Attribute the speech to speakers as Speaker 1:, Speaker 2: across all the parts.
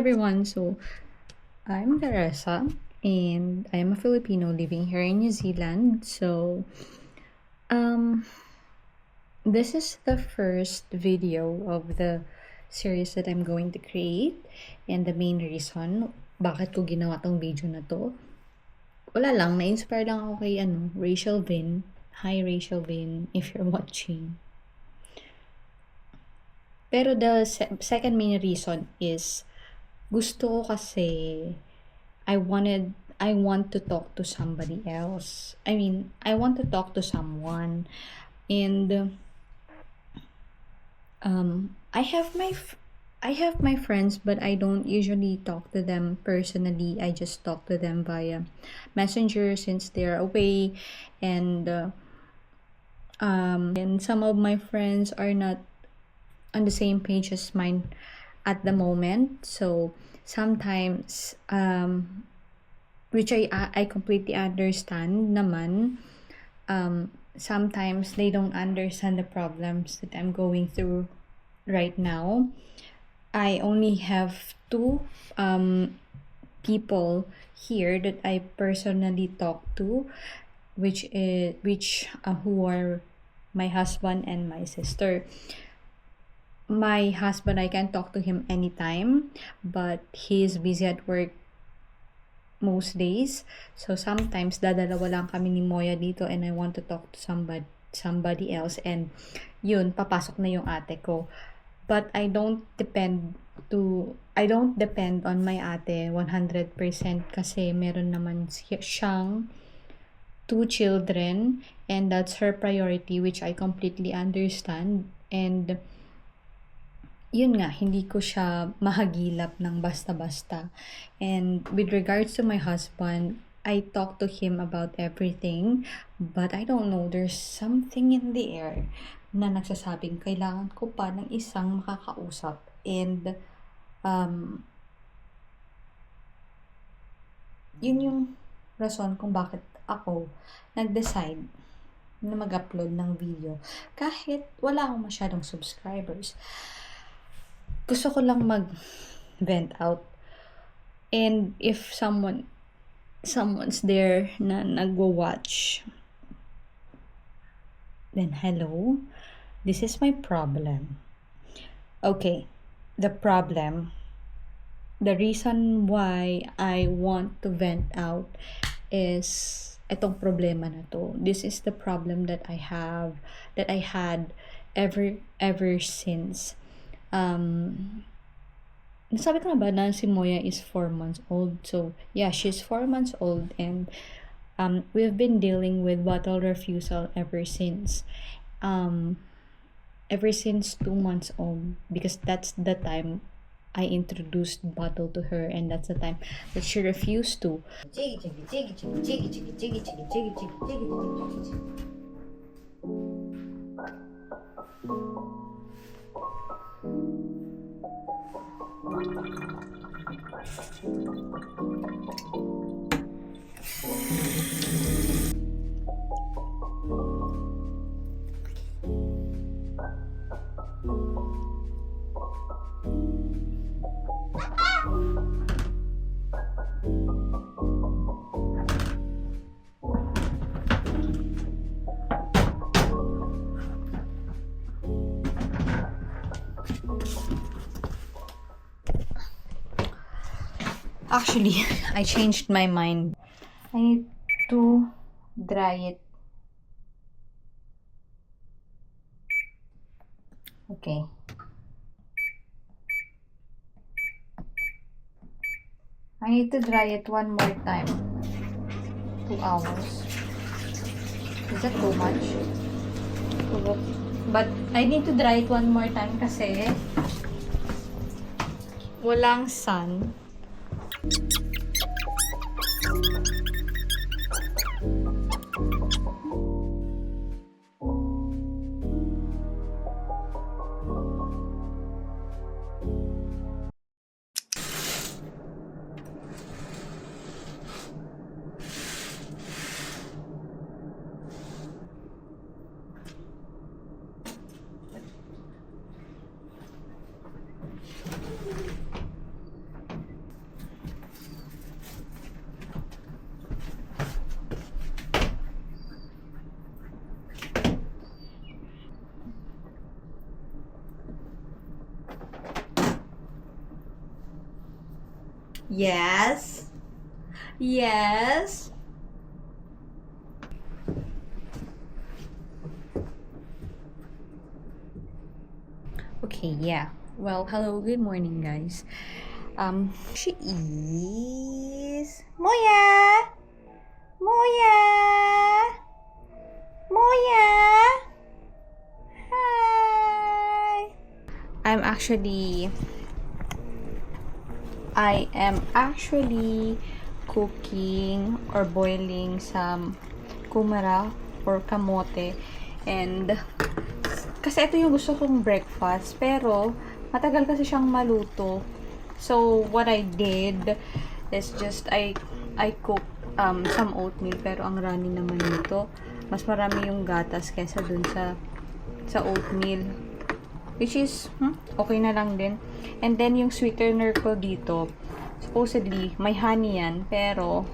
Speaker 1: everyone. So, I'm Teresa and I am a Filipino living here in New Zealand. So, um, this is the first video of the series that I'm going to create, and the main reason bakit ko ginawa tong video na to, wala lang, na-inspire lang ako kay Rachel Vin. Hi Rachel Vin, if you're watching. Pero the second main reason is gusto ko kasi I want to talk to somebody else. I want to talk to someone, and I have my friends, but I don't usually talk to them personally. I just talk to them via messenger since they're away, and some of my friends are not on the same page as mine at the moment. So sometimes, which I completely understand naman, sometimes they don't understand the problems that I'm going through right now. I only have two people here that I personally talk to, who are my husband and my sister. My husband, I can talk to him anytime, but he's busy at work most days. So sometimes dadalawa lang kami ni Moya dito and I want to talk to somebody else, and yun, papasok na yung ate ko. But I don't depend on my ate 100% kasi meron naman siyang 2 children and that's her priority, which I completely understand. And yun nga, hindi ko siya mahagilap ng basta-basta. And with regards to my husband, I talk to him about everything, but I don't know, there's something in the air na nagsasabing kailangan ko pa ng isang makakausap. And yun yung rason kung bakit ako nag-decide na mag-upload ng video kahit wala akong masyadong subscribers. Gusto ko lang mag-vent out. And if someone's there na nagwo-watch, then hello, this is my problem. Okay, the reason why I want to vent out is etong problema na to. This is the problem that I had ever since. Nasabi ko na ba na si Moya is 4 months old? So, yeah, she's 4 months old, and we've been dealing with bottle refusal ever since 2 months old, because that's the time I introduced bottle to her, and that's the time that she refused to. Actually, I changed my mind. I need to dry it. Okay. I need to dry it one more time. 2 hours. Is that too much? But I need to dry it one more time kasi walang sun. Yes. Yes. Okay, yeah. Well, hello, good morning, guys. She is Moya. Moya. Moya. Hi. I am actually cooking or boiling some kumara or kamote, and kasi ito yung gusto kong breakfast, pero matagal kasi siyang maluto. So what I did is just I cooked some oatmeal, pero ang runny naman nito, mas marami yung gatas kaysa dun sa oatmeal, which is okay na lang din. And then yung sweetener ko dito, supposedly may honey yan, pero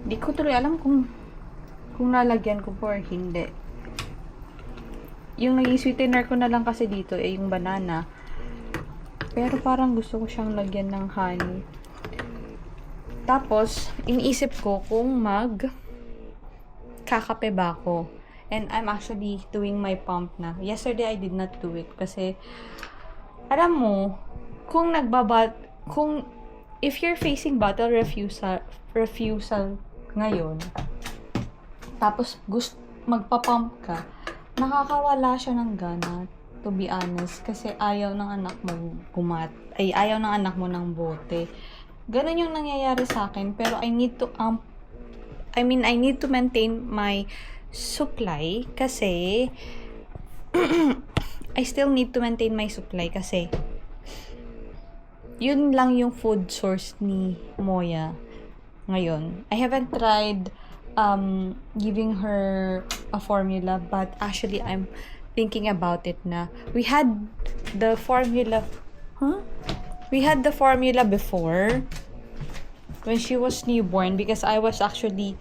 Speaker 1: di ko tuloy alam kung lalagyan ko po or hindi. Yung naging sweetener ko na lang kasi dito yung banana, pero parang gusto ko siyang lagyan ng honey. Tapos iniisip ko kung kakape ba ako. And I'm actually doing my pump na. Yesterday I did not do it kasi alam mo, if you're facing bottle refusal ngayon, tapos magpa-pump ka, nakakawala siya ng gana, to be honest, kasi ayaw ng anak mo ayaw ng anak mo ng bote. Ganun yung nangyayari sa akin, pero I need to maintain my supply kasi I still need to maintain my supply kasi yun lang yung food source ni Moya ngayon. I haven't tried giving her a formula, but actually I'm thinking about it na. We had the formula before when she was newborn, because I was actually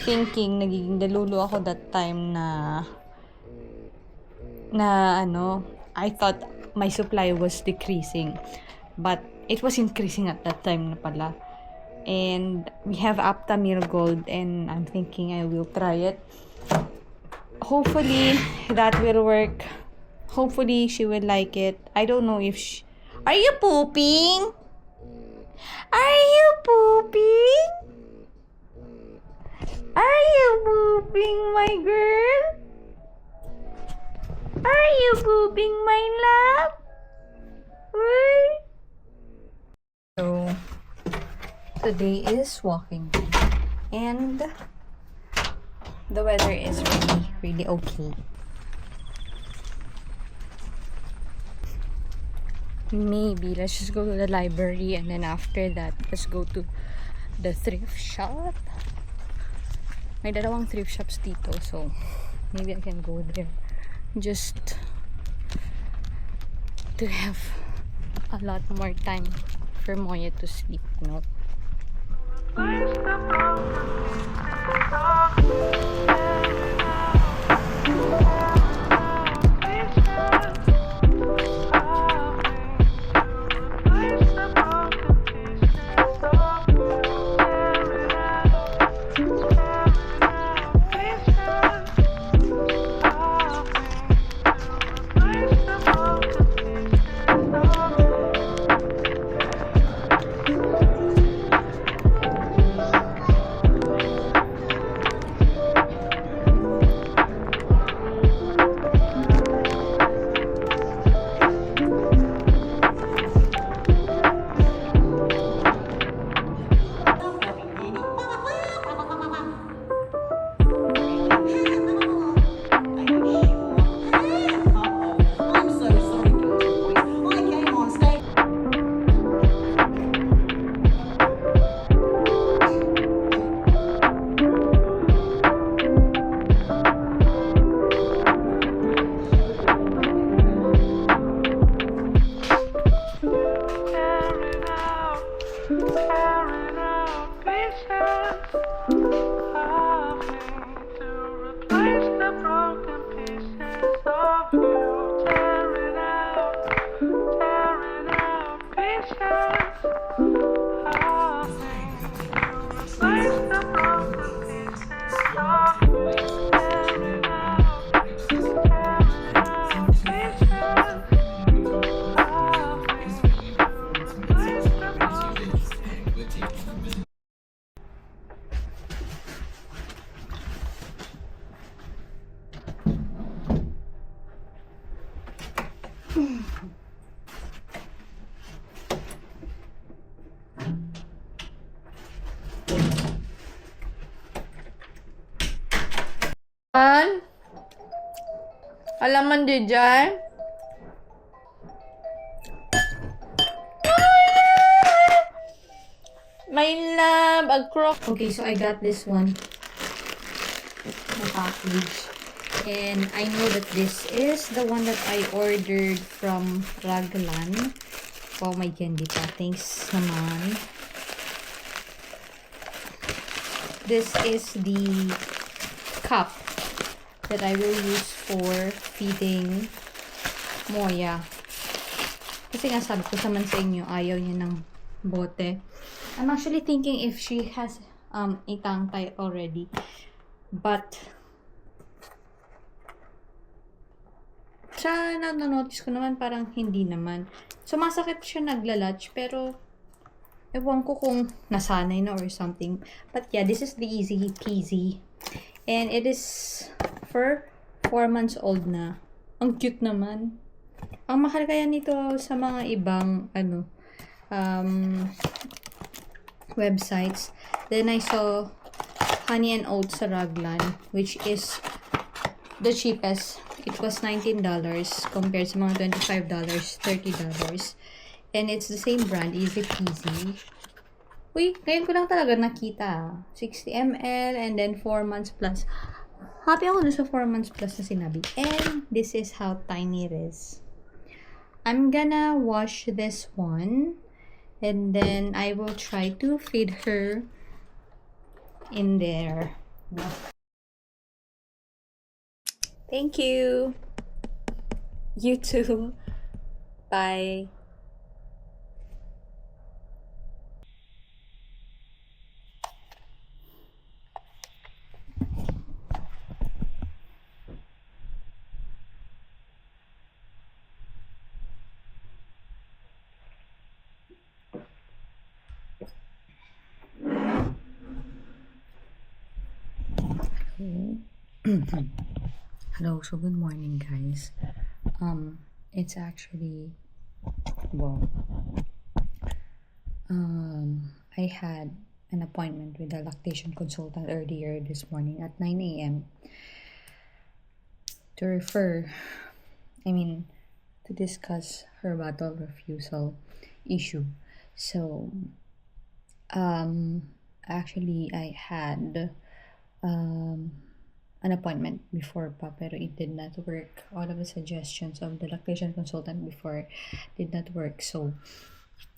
Speaker 1: thinking, nagiging dalulu ako that time na I thought my supply was decreasing, but it was increasing at that time na pala. And we have Aptamil Gold, and I'm thinking I will try it. Hopefully that will work. Hopefully she will like it. I don't know if Are you pooping? Are you pooping? Are you pooping, my girl? Are you pooping, my love? So today is walking day, and the weather is really okay. Maybe let's just go to the library, and then after that let's go to the thrift shop. May dalawang thrift shops dito, so maybe I can go there just to have a lot more time for Moya to sleep, you know. Alaman di dyan. My love, a croc. Okay, so I got this one. The package. And I know that this is the one that I ordered from Raglan. Wow, may candy pa. Thanks naman. This is the cup that I will use for feeding Moya. Kasi nga sabi ko naman sa inyo, ayaw niya ng bote. I'm actually thinking if she has a tongue tie already. But sa na-notice ko naman parang hindi naman. Sumasakit siya naglalatch pero ewan ko kung nasanay na or something. But yeah, this is the easy peasy. And it is for 4 months old na. Ang cute naman. Ang mahal kaya nito sa mga ibang websites. Then I saw Honey and Oats sa Raglan, which is the cheapest. It was $19 compared sa mga $25, $30. And it's the same brand, Easy Peasy. Uy, ngayon ko lang talaga nakita. 60 ml and then 4 months plus. Happy ako dun sa 4 months plus na sinabi. And this is how tiny it is. I'm gonna wash this one. And then I will try to feed her in there. Thank you. You too. Bye. Hello, so good morning guys. It's actually I had an appointment with a lactation consultant earlier this morning at 9 a.m. to discuss her bottle refusal issue. So actually I had an appointment before pa, pero it did not work. All of the suggestions of the lactation consultant before did not work, so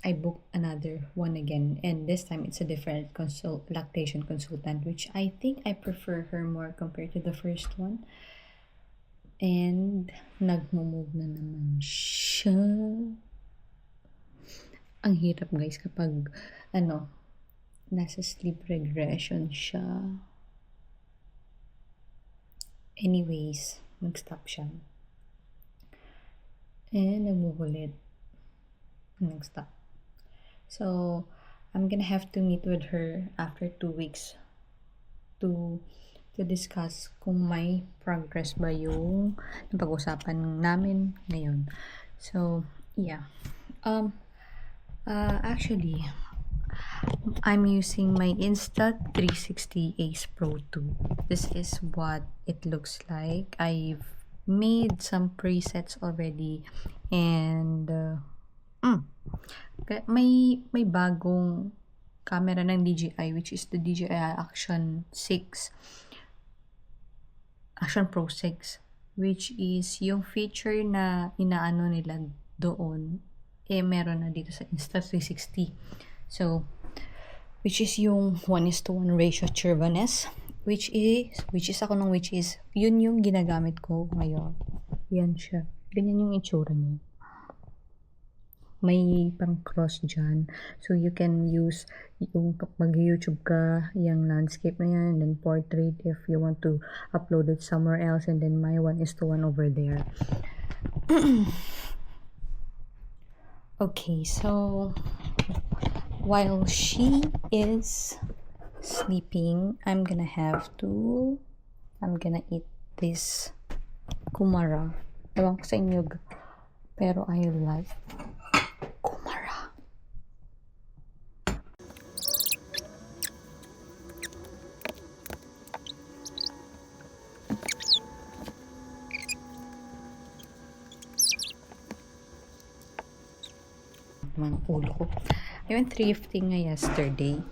Speaker 1: I booked another one again, and this time it's a different lactation consultant, which I think I prefer her more compared to the first one. And nagmo-move na naman siya. Ang hirap guys kapag nasa sleep regression siya. Anyways, nag-stop siya. And nag-move ulit. Nag-stop. So, I'm gonna have to meet with her after 2 weeks to discuss kung may progress ba yung napag-usapan namin ngayon. So, yeah. Actually, I'm using my Insta360 Ace Pro 2. This is what it looks like. I've made some presets already, and may bagong camera ng DJI, which is the DJI Action Pro 6, which is yung feature na inaano nila doon meron na dito sa Insta360. So, which is yung 1:1 ratio curvaness, which is yun yung ginagamit ko ngayon. Yan siya. Ganyan yung itsura niya. May pang cross dyan. So, you can use yung kapag YouTube ka, yung landscape na yan, and then portrait if you want to upload it somewhere else, and then my 1:1 over there. Okay, so while she is sleeping, I'm gonna eat this kumara. Ewan ko sa inyo Pero I like Kumara. Mga ulo ko. I went thrifting yesterday.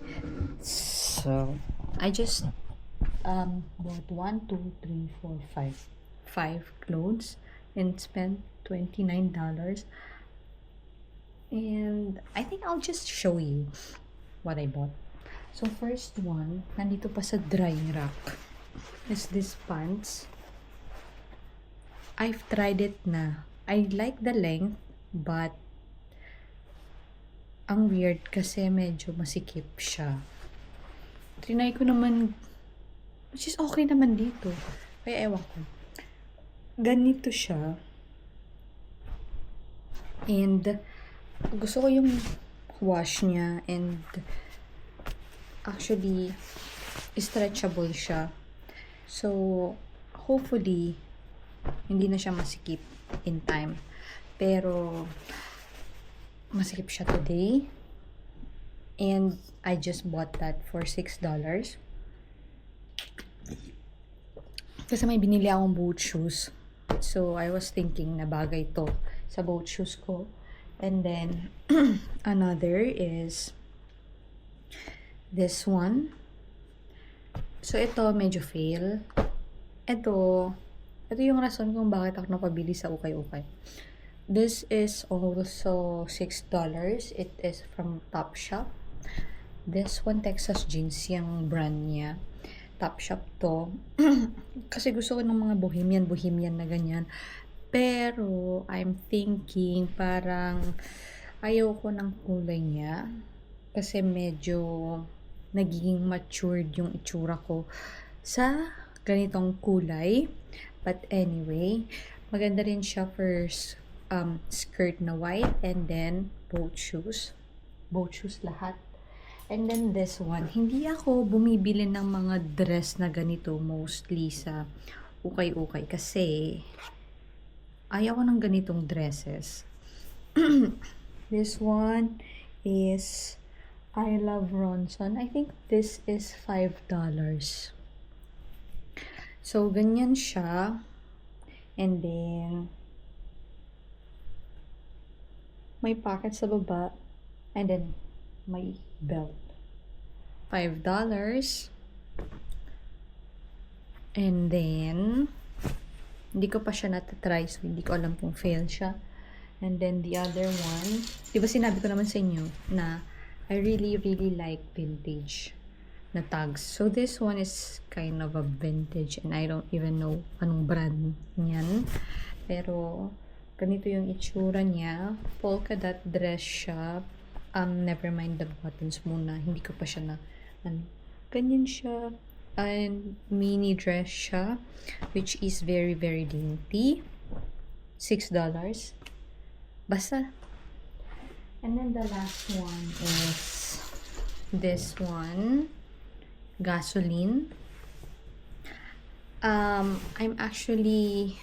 Speaker 1: So, I just bought 1, 2, 3, 4, 5 clothes and spent $29. And I think I'll just show you what I bought. So, first one, nandito pa sa drying rack, is this pants. I've tried it na. I like the length, but ang weird kasi medyo masikip siya. Trinay ko naman, which is okay naman dito. Kaya ewan ko. Ganito siya. And gusto ko yung wash niya, and actually stretchable siya. So, hopefully hindi na siya masikip in time. Pero masikip siya today. And I just bought that for $6. Kasi may binili akong boat shoes. So, I was thinking na bagay to sa boat shoes ko. And then, another is this one. So, ito medyo fail. Ito yung rason kung bakit ako napabili sa ukay-ukay. This is also $6. It is from Topshop. This one, Texas Jeans, yung brand niya. Topshop to. Kasi gusto ko ng mga bohemian na ganyan. Pero, I'm thinking parang ayaw ko ng kulay niya. Kasi medyo nagiging matured yung itsura ko sa ganitong kulay. But anyway, maganda rin siya for skirt na white, and then boat shoes lahat. And then this one, hindi ako bumibili ng mga dress na ganito mostly sa ukay-ukay kasi ayaw ko ng ganitong dresses. This one is I Love Ronson. I think this is $5. So, ganyan siya. And then may pocket sa baba, and then may belt. $5. And then hindi ko pa siya natatry, so hindi ko alam kung fail siya. And then the other one, di ba sinabi ko naman sa inyo na I really like vintage na tags. So this one is kind of a vintage, and I don't even know anong brand niyan. Pero ganito yung itsura niya. Polka dot dress siya. Never mind the buttons muna. Hindi ko pa siya na, ganyan siya. And mini dress siya, which is very dainty. $6. Basta. And then the last one is this one. Gasoline. I'm actually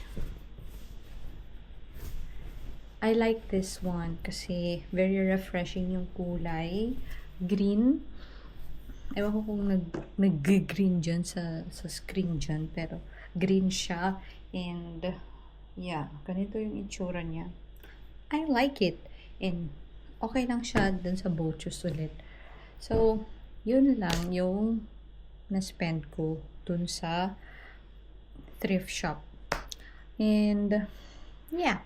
Speaker 1: I like this one kasi very refreshing yung kulay. Green. Ewan ko kung nag-green dyan sa screen dyan, pero green siya. And yeah, ganito yung itsura niya. I like it. And okay lang siya dun sa boat shoes ulit. So, yun lang yung na-spend ko dun sa thrift shop. And yeah.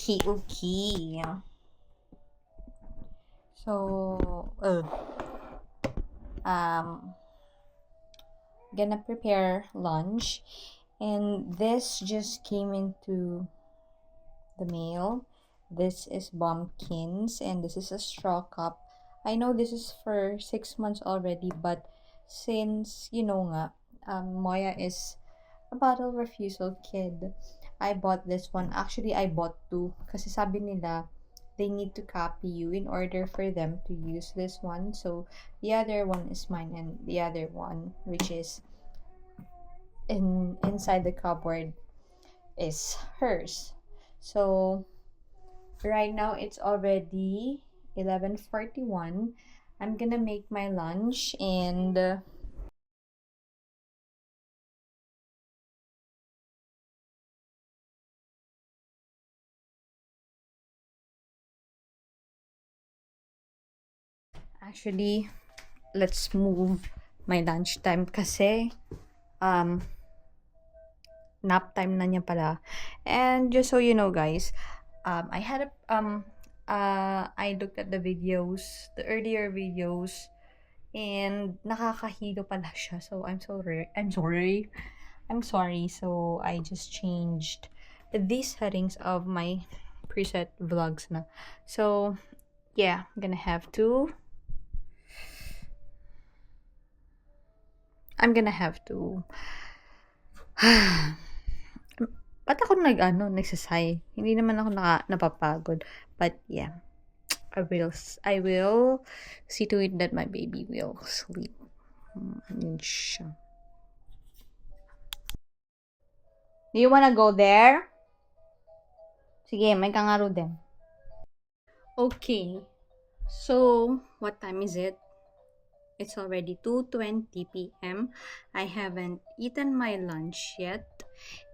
Speaker 1: Okay. So, gonna prepare lunch, And this just came into the mail. This is Bumpkins, and this is a straw cup. I know this is for 6 months already, but since, Moya is a bottle refusal kid, I bought this one. Actually, I bought two. Kasi sabi nila, they need to copy you in order for them to use this one. So, the other one is mine, and the other one, which is inside the cupboard, is hers. So, right now it's already 11:41. I'm gonna make my lunch, and actually, let's move my lunchtime kasi um nap time na niya pala. And just so you know, guys, I looked at the videos, the earlier videos, and nakakahilo pala siya. So I'm sorry. I'm sorry. So I just changed these settings of my preset vlogs na. So yeah, I'm gonna have to ba't ako nagsasay? Hindi naman ako napapagod. But yeah, I will see to it that my baby will sleep. Yun siya. Do you wanna go there? Sige, may kangaro din. Okay. So, what time is it? It's already 2:20 p.m. I haven't eaten my lunch yet.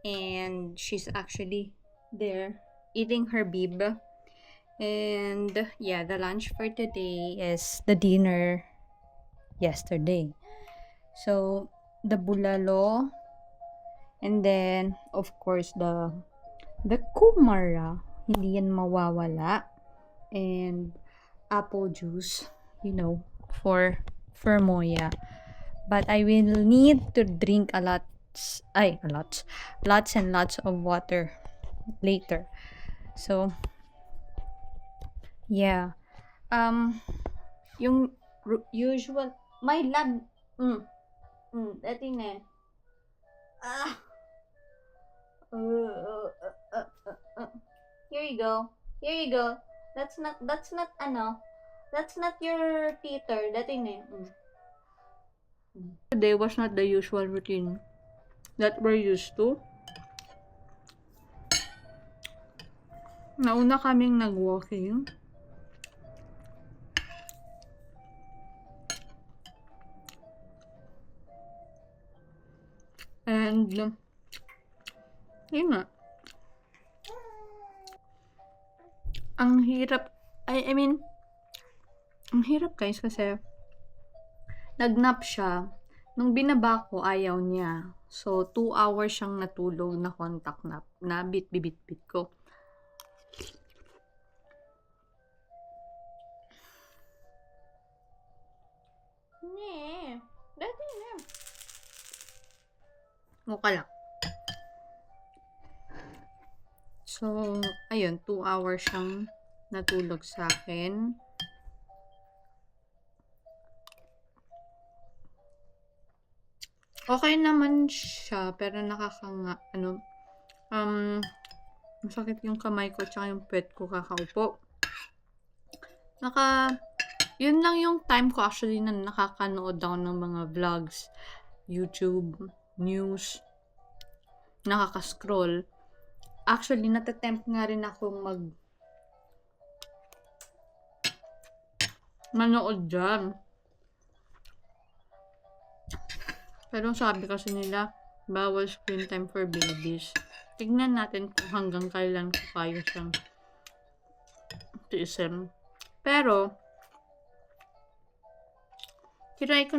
Speaker 1: And she's actually there eating her bib. And yeah, the lunch for today is the dinner yesterday. So, the bulalo, and then, of course, the kumara, hindi yan mawawala. And apple juice, for Moya. But I will need to drink lots and lots of water later. So, yeah. Yung usual, my lab, dati na. Here you go. That's not your teeter. Dati na. Today was not the usual routine that we're used to. Nauna kaming nag-walking. And, yun nga. Ang hirap, ang hirap guys kasi nagnap siya. Nung binaba ko, ayaw niya. So, 2 hours siyang natulog na contact nap. Na bit ko. Dati na. Mukha lang. So, ayun, 2 hours siyang natulog sa akin. Okay naman siya, pero masakit yung kamay ko tsaka yung puwet ko kakaupo. Yun lang yung time ko actually na nakakanood ako ng mga vlogs, YouTube, news, nakaka-scroll. Actually, natatempt nga rin akong manood dyan. Pero sabi kasi nila, bawal screen time for babies. Tignan natin kung hanggang kailan ko kaya siyang tiisin. Pero, tinry ko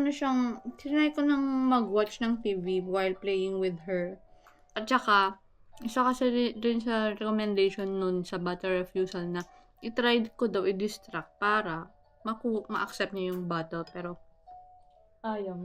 Speaker 1: nang mag-watch ng TV while playing with her. At saka, isa kasi din sa recommendation nun sa bottle refusal na itry ko daw i-distract para ma-accept niya yung bottle. Pero, ayaw.